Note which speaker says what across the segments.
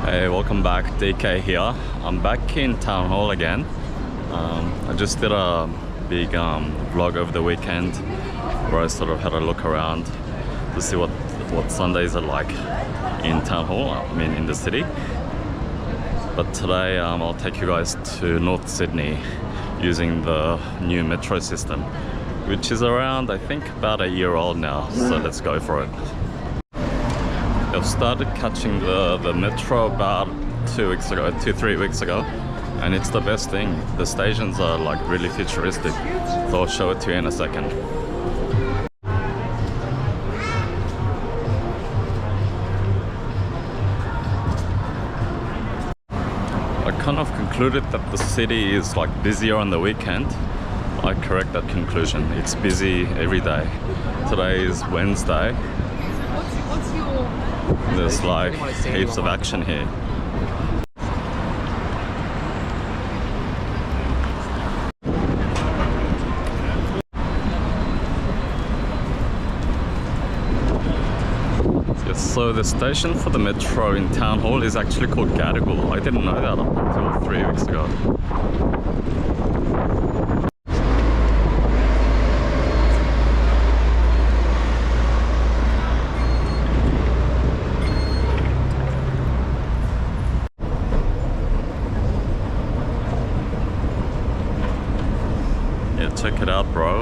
Speaker 1: Hey, welcome back. DK here. I'm back in Town Hall again. I just did a big vlog over the weekend where I sort of had a look around to see what Sundays are like in Town Hall, I mean in the city. But today I'll take you guys to North Sydney using the new metro system, which is around, I think, about a year old now. So let's go for it. I've started catching the metro about 3 weeks ago, and it's the best thing. The stations are like really futuristic, so I'll show it to you in a second. I kind of concluded that the city is like busier on the weekend. I correct that conclusion. It's busy every day. Today is Wednesday. There's like heaps of action here. Yes, so the station for the metro in Town Hall is actually called Gadigal. I didn't know that up until 3 weeks ago. Check it out, bro.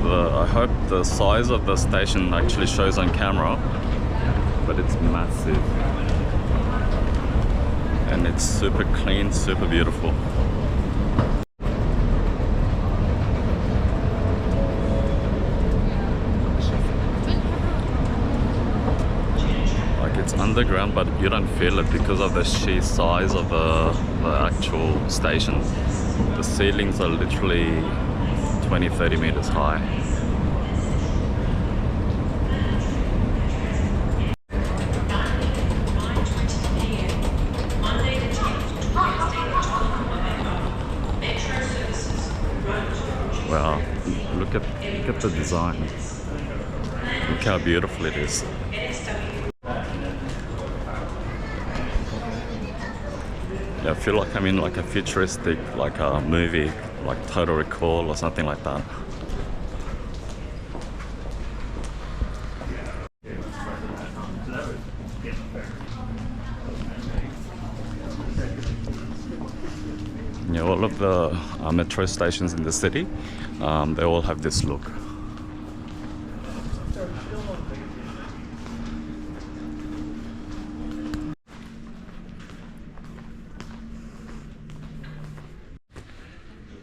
Speaker 1: I hope the size of the station actually shows on camera, but it's massive and it's super clean, super beautiful. Like, it's underground, but you don't feel it because of the sheer size of the actual station. The ceilings are literally 20-30 meters high. Wow, look at the design. Look how beautiful it is. Yeah, I feel like I'm in like a futuristic, like a movie, like Total Recall or something like that. Yeah, all of the metro stations in the city, they all have this look.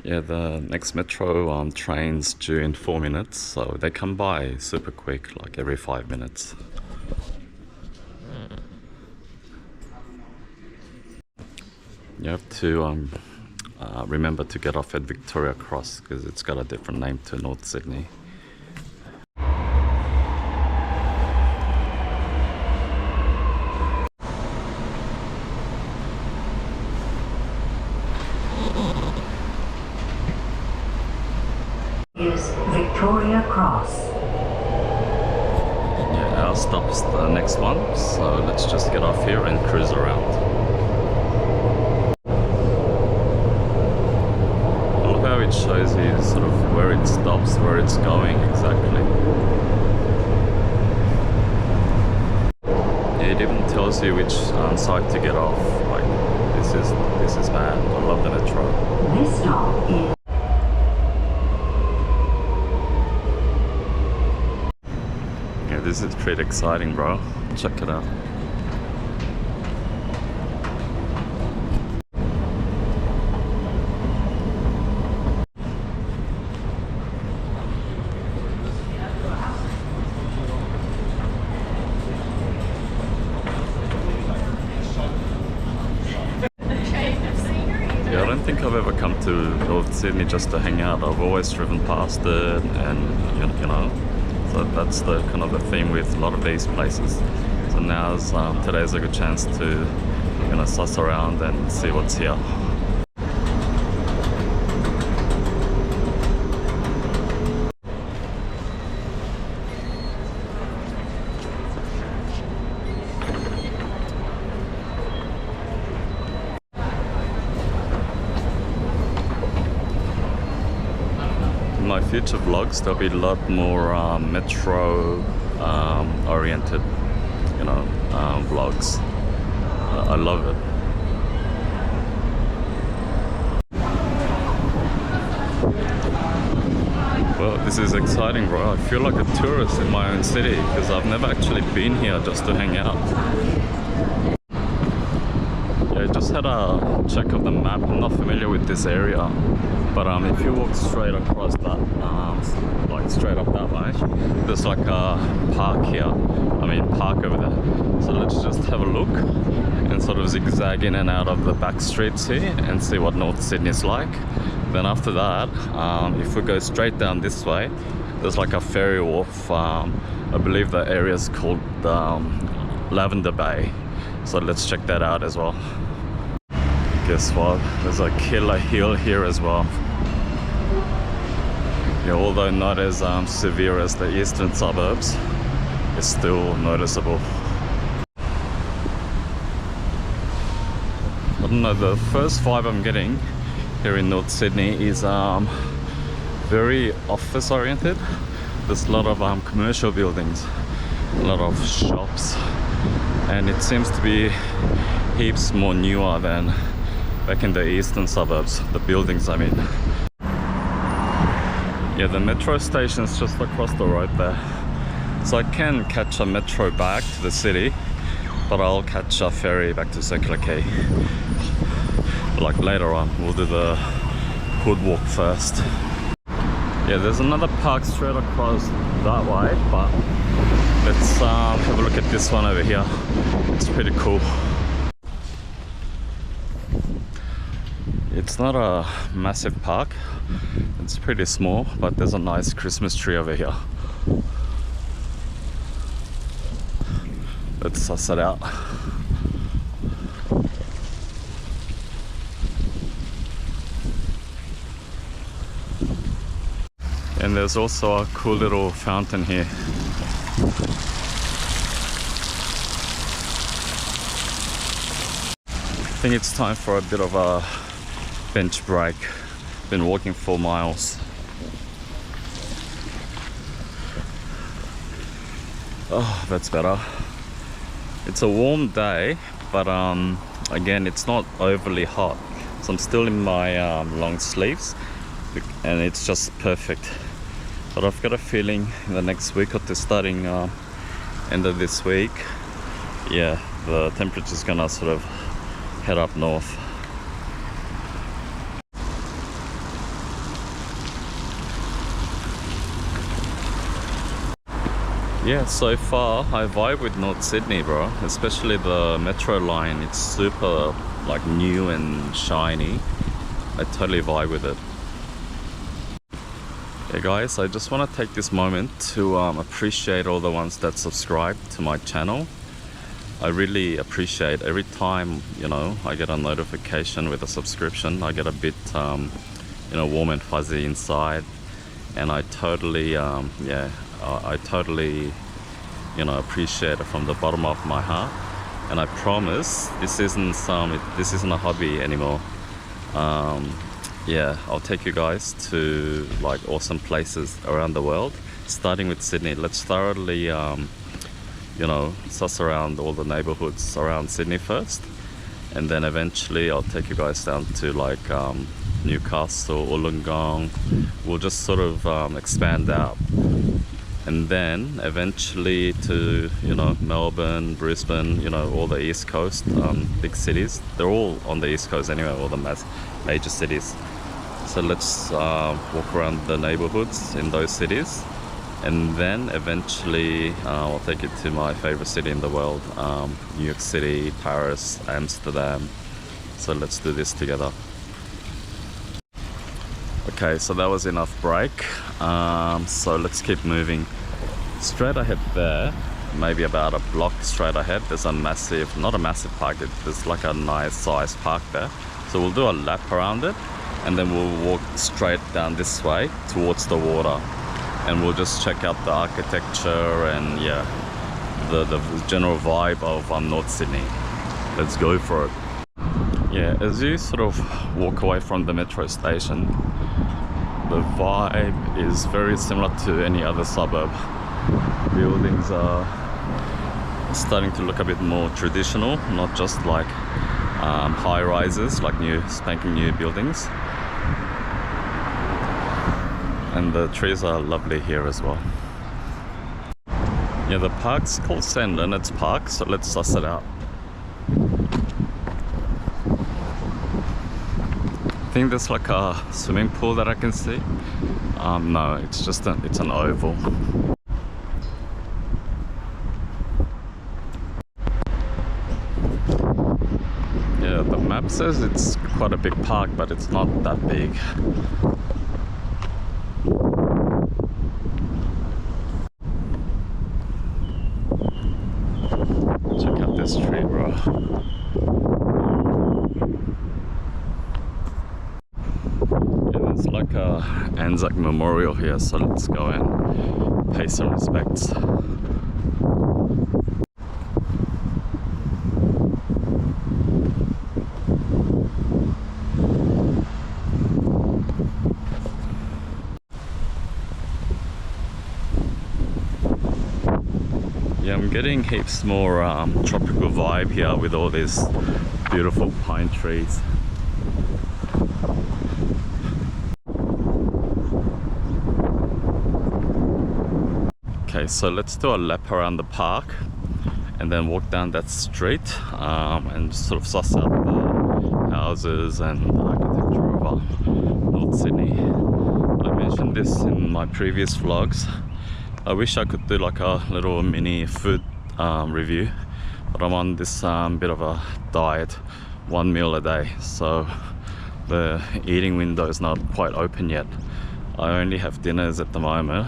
Speaker 1: Yeah, the next metro train's due in 4 minutes, so they come by super quick, like every 5 minutes. You have to remember to get off at Victoria Cross because it's got a different name to North Sydney.
Speaker 2: Is Victoria Cross.
Speaker 1: Yeah, our stop's the next one, so let's just get off here and cruise around. I love how it shows you sort of where it stops, where it's going exactly. Yeah, it even tells you which side to get off. Like, this is mad. I love the metro.
Speaker 2: This stop is.
Speaker 1: This is pretty exciting, bro. Check it out. Yeah, I don't think I've ever come to North Sydney just to hang out. I've always driven past it, and you know. So that's the kind of the theme with a lot of these places. So now's today's a good chance to suss around and see what's here. my future vlogs, there'll be a lot more metro oriented, vlogs. I love it. Well, this is exciting, bro. I feel like a tourist in my own city because I've never actually been here just to hang out. Yeah, I just had a check of the map. I'm not familiar with this area, but if you walk straight across that, like straight up that way, there's like a park here. Park over there. So let's just have a look and sort of zigzag in and out of the back streets here and see what North Sydney's like. Then after that, if we go straight down this way, there's like a ferry wharf. I believe the area is called Lavender Bay. So let's check that out as well. Guess what? There's a killer hill here as well. Yeah, although not as severe as the eastern suburbs, it's still noticeable. I don't know, the first vibe I'm getting here in North Sydney is very office oriented. There's a lot of commercial buildings, a lot of shops, and it seems to be heaps more newer than back in the eastern suburbs, the buildings I mean. Yeah, the metro station's just across the road there. So I can catch a metro back to the city, but I'll catch a ferry back to Circular Quay. Like later on, we'll do the hood walk first. Yeah, there's another park straight across that way, but let's have a look at this one over here. It's pretty cool. It's not a massive park, it's pretty small, but there's a nice Christmas tree over here. Let's suss it out. And there's also a cool little fountain here. I think it's time for a bit of a bench break. Been walking 4 miles. Oh, that's better. It's a warm day, but again, it's not overly hot. So I'm still in my long sleeves, and it's just perfect. But I've got a feeling in the next week or two, starting end of this week, yeah, the temperature's gonna sort of head up north. Yeah, so far I vibe with North Sydney, bro. Especially the metro line. It's super like new and shiny. I totally vibe with it. Yeah guys, I just want to take this moment to appreciate all the ones that subscribe to my channel. I really appreciate every time, I get a notification with a subscription. I get a bit, warm and fuzzy inside. And I totally, I totally, appreciate it from the bottom of my heart. And I promise this isn't a hobby anymore. Yeah, I'll take you guys to like awesome places around the world, starting with Sydney. Let's thoroughly, suss around all the neighborhoods around Sydney first, and then eventually I'll take you guys down to like Newcastle, Wollongong. We'll just sort of expand out, and then eventually to Melbourne, Brisbane, all the East Coast big cities. They're all on the East Coast anyway, all the major cities. So let's walk around the neighborhoods in those cities, and then eventually I'll take you to my favorite city in the world, New York City, Paris, Amsterdam. So let's do this together. Okay, so that was enough break. So let's keep moving. Straight ahead there, maybe about a block straight ahead, there's a massive, not a massive park, there's like a nice sized park there. So we'll do a lap around it, and then we'll walk straight down this way towards the water, and we'll just check out the architecture and yeah, the general vibe of North Sydney. Let's go for it. Yeah, as you sort of walk away from the metro station, the vibe is very similar to any other suburb. Buildings are starting to look a bit more traditional, not just like high rises, like spanking new buildings. And the trees are lovely here as well. Yeah, the park's called St. Leonard's Park, so let's suss it out. I think there's like a swimming pool that I can see. No, it's an oval. Yeah, the map says it's quite a big park, but it's not that big. Check out this tree, bro. Yeah, there's like a Anzac memorial here, so let's go and pay some respects. Yeah, I'm getting heaps more tropical vibe here with all these beautiful pine trees. Okay, so let's do a lap around the park and then walk down that street and sort of suss out the houses and the architecture of North Sydney. I mentioned this in my previous vlogs. I wish I could do like a little mini food review, but I'm on this bit of a diet, 1 meal a day, so the eating window is not quite open yet. I only have dinners at the moment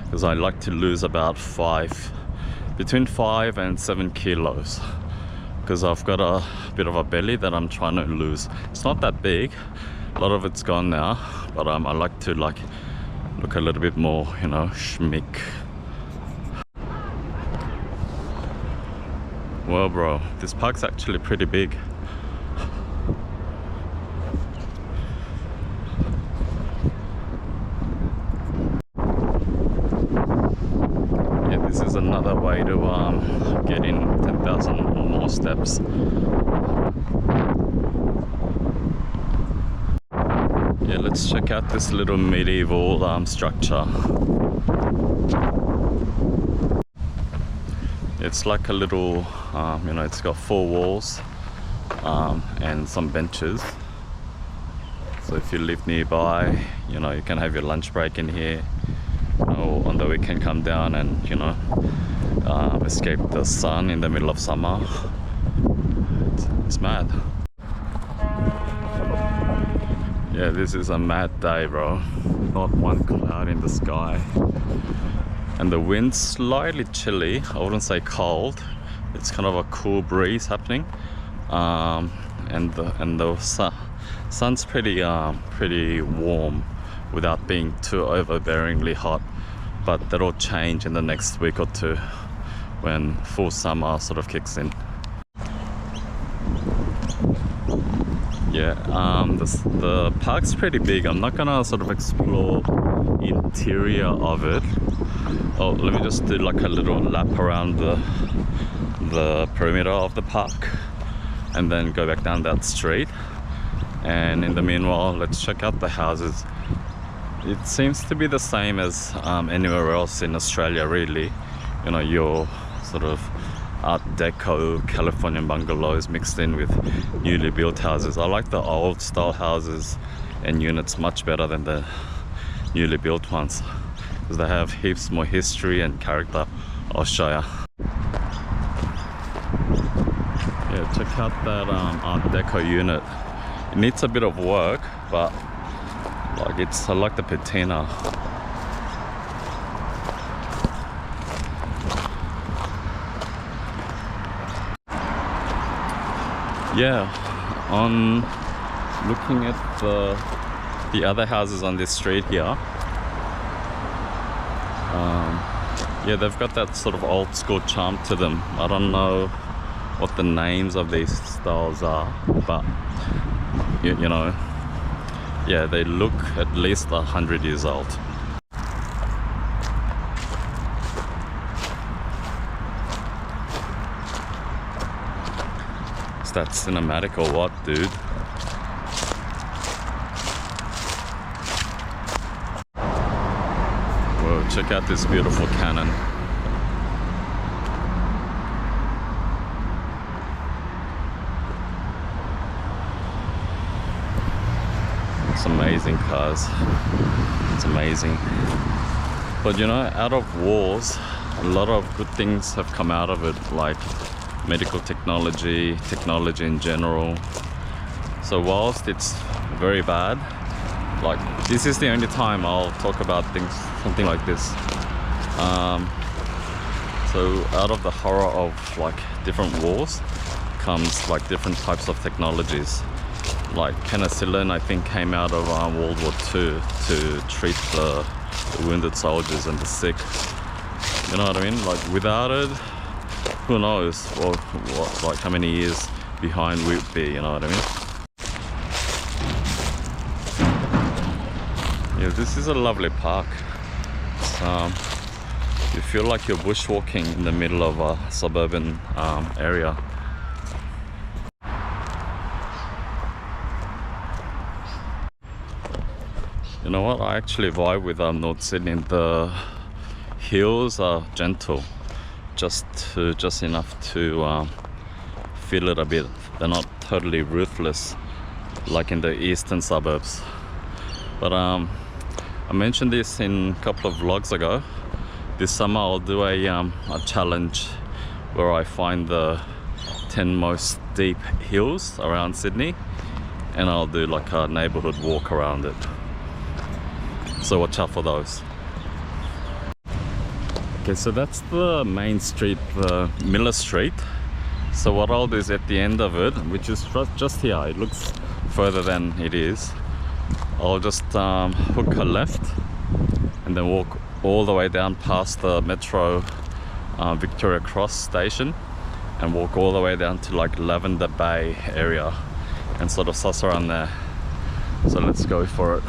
Speaker 1: because I like to lose about between 5 and 7 kilos, because I've got a bit of a belly that I'm trying to lose. It's not that big, a lot of it's gone now, but I like to look a little bit more, you know, schmick. Well, bro, this park's actually pretty big. Yeah, this is another way to get in 10,000 or more steps. Yeah, let's check out this little medieval structure. It's like a little, you know, it's got 4 walls and some benches. So if you live nearby, you know, you can have your lunch break in here. Or on the weekend come down and, you know, escape the sun in the middle of summer. It's mad. Yeah, this is a mad day, bro. Not one cloud in the sky. And the wind's slightly chilly. I wouldn't say cold. It's kind of a cool breeze happening. And the sun's pretty warm without being too overbearingly hot. But that'll change in the next week or two when full summer sort of kicks in. Yeah, the park's pretty big. I'm not gonna sort of explore interior of it. Oh, let me just do like a little lap around the perimeter of the park and then go back down that street. And in the meanwhile, let's check out the houses. It seems to be the same as anywhere else in Australia, really. You know, your sort of Art Deco Californian bungalows mixed in with newly built houses. I like the old style houses and units much better than the newly built ones, because they have heaps more history and character. I'll show you. Yeah, check out that Art Deco unit. It needs a bit of work, but like I like the patina. Yeah, on looking at the other houses on this street here, yeah, they've got that sort of old school charm to them. I don't know what the names of these styles are, but you know, yeah, they look at least 100 years old. Is that cinematic or what, dude? Whoa, check out this beautiful cannon. It's amazing, cars. It's amazing. But you know, out of wars, a lot of good things have come out of it, like medical technology, technology in general. So whilst it's very bad, like this is the only time I'll talk about things, something like this. So out of the horror of like different wars comes like different types of technologies. Like penicillin, I think, came out of World War II to treat the wounded soldiers and the sick. You know what I mean? Like without it, who knows what like how many years behind we'd be, you know what I mean? Yeah, this is a lovely park. It's, you feel like you're bushwalking in the middle of a suburban area. You know what? I actually vibe with North Sydney. The hills are gentle, just enough to feel it a bit. They're not totally ruthless like in the eastern suburbs. But I mentioned this in a couple of vlogs ago. This summer I'll do a challenge where I find the 10 most steep hills around Sydney, and I'll do like a neighborhood walk around it. So watch out for those. Okay, so that's the main street, the Miller Street. So what I'll do is at the end of it, which is just here, it looks further than it is, I'll just hook a left and then walk all the way down past the Metro Victoria Cross station and walk all the way down to like Lavender Bay area and sort of suss around there. So let's go for it.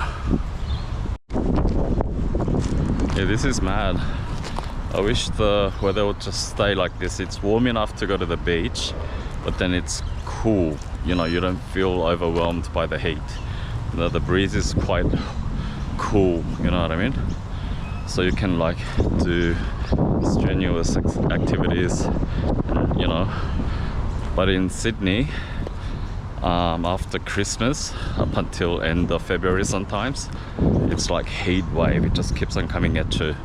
Speaker 1: Yeah, this is mad. I wish the weather would just stay like this. It's warm enough to go to the beach, but then it's cool. You know, you don't feel overwhelmed by the heat. You know, the breeze is quite cool, you know what I mean? So you can like do strenuous activities, you know. But in Sydney, after Christmas up until end of February sometimes, it's like heat wave. It just keeps on coming at you.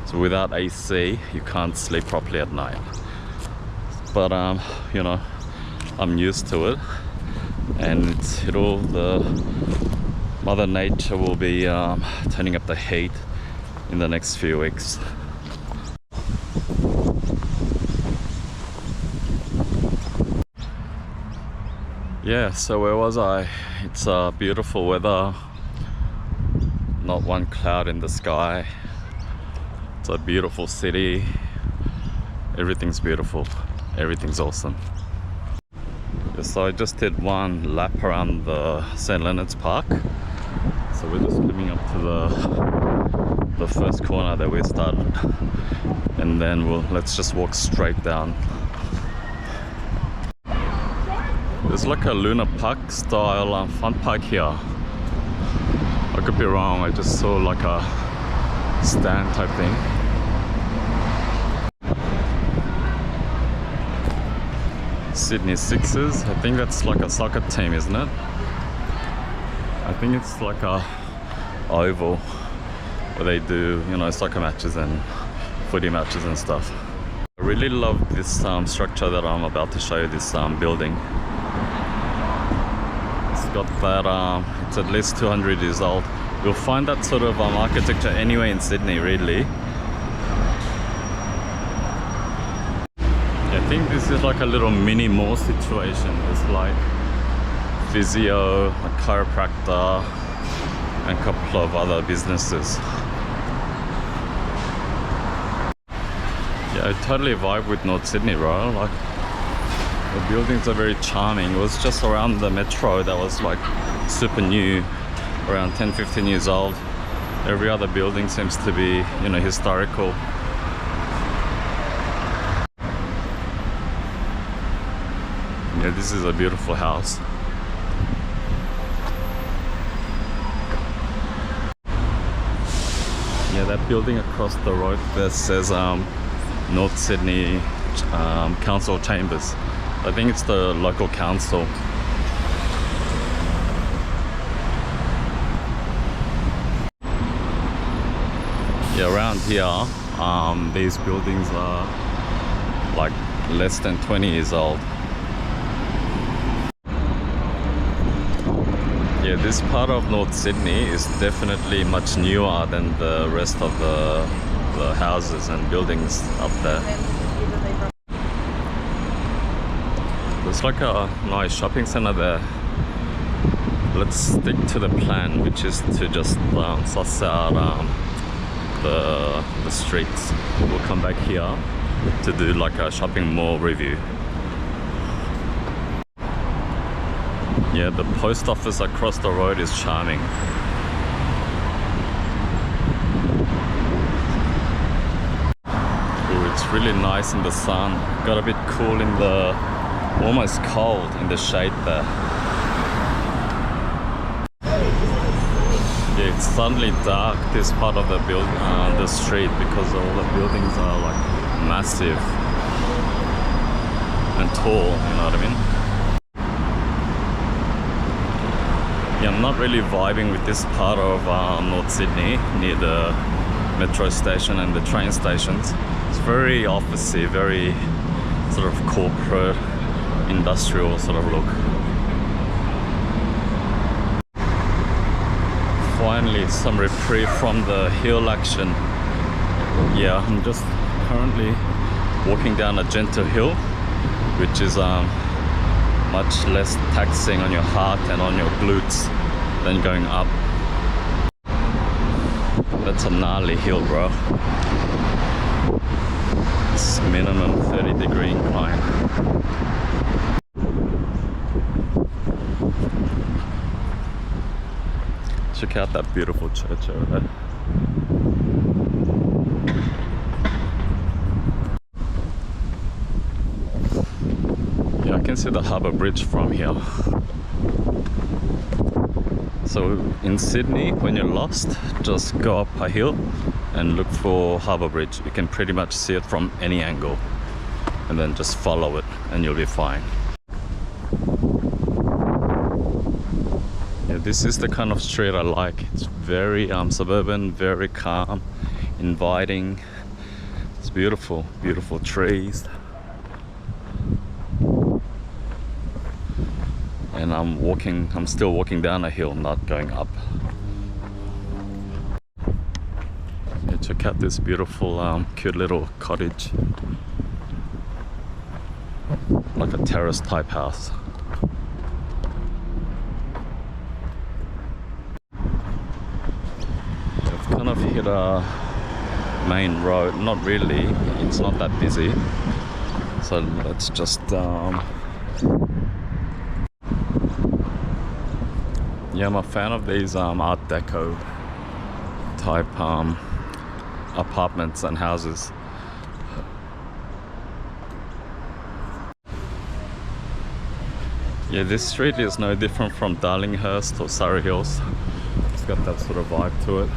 Speaker 1: So without AC, you can't sleep properly at night. But you know, I'm used to it, and the Mother Nature will be turning up the heat in the next few weeks. Yeah, so where was I? It's beautiful weather, not one cloud in the sky. It's a beautiful city. Everything's beautiful. Everything's awesome. So I just did one lap around the St. Leonard's Park. So we're just coming up to the first corner that we started, and then let's just walk straight down. There's like a Luna Park style fun park here. I could be wrong, I just saw like a stand type thing. Sydney Sixers, I think that's like a soccer team, isn't it? I think it's like a oval where they do, you know, soccer matches and footy matches and stuff. I really love this structure that I'm about to show you, this building. It's got that, it's at least 200 years old. You'll find that sort of architecture anywhere in Sydney, really. I think this is like a little mini mall situation. There's like physio, a chiropractor, and a couple of other businesses. Yeah, I totally vibe with North Sydney, bro. Like, the buildings are very charming. It was just around the metro that was like super new, around 10-15 years old. Every other building seems to be, you know, historical. Yeah, this is a beautiful house. Yeah, that building across the road that says North Sydney Council Chambers. I think it's the local council. Yeah, around here, these buildings are like less than 20 years old. Yeah, this part of North Sydney is definitely much newer than the rest of the houses and buildings up there. There's like a nice shopping center there. Let's stick to the plan, which is to just suss out the streets. We'll come back here to do like a shopping mall review. Yeah, the post office across the road is charming. Ooh, it's really nice in the sun. Got a bit cool in the, almost cold in the shade there. Yeah, it's suddenly dark this part of the street because all the buildings are like massive and tall, you know what I mean? Yeah, I'm not really vibing with this part of North Sydney near the metro station and the train stations. It's very officey, very sort of corporate, industrial sort of look. Finally, some reprieve from the hill action. Yeah, I'm just currently walking down a gentle hill, which is much less taxing on your heart and on your glutes than going up. That's a gnarly hill, bro. It's minimum 30-degree incline. Check out that beautiful church over there. Yeah, I can see the harbour bridge from here. So in Sydney, when you're lost, just go up a hill and look for harbour bridge. You can pretty much see it from any angle, and then just follow it and you'll be fine. Yeah, this is the kind of street I like. It's very suburban, very calm, inviting. It's beautiful, beautiful trees. And I'm still walking down a hill, not going up. Yeah, check out this beautiful, cute little cottage. Like a terrace type house. I've kind of hit a main road. Not really, it's not that busy. So let's just yeah, I'm a fan of these Art Deco type apartments and houses. Yeah, this street is no different from Darlinghurst or Surrey Hills. It's got that sort of vibe to it.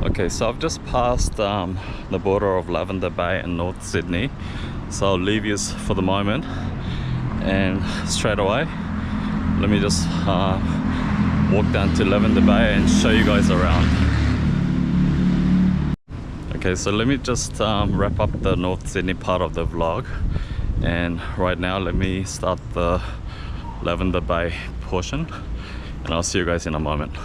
Speaker 1: Okay, so I've just passed the border of Lavender Bay and North Sydney. So I'll leave you for the moment. And straight away, let me just walk down to Lavender Bay and show you guys around. Okay, so let me just wrap up the North Sydney part of the vlog, and right now let me start the Lavender Bay portion, and I'll see you guys in a moment.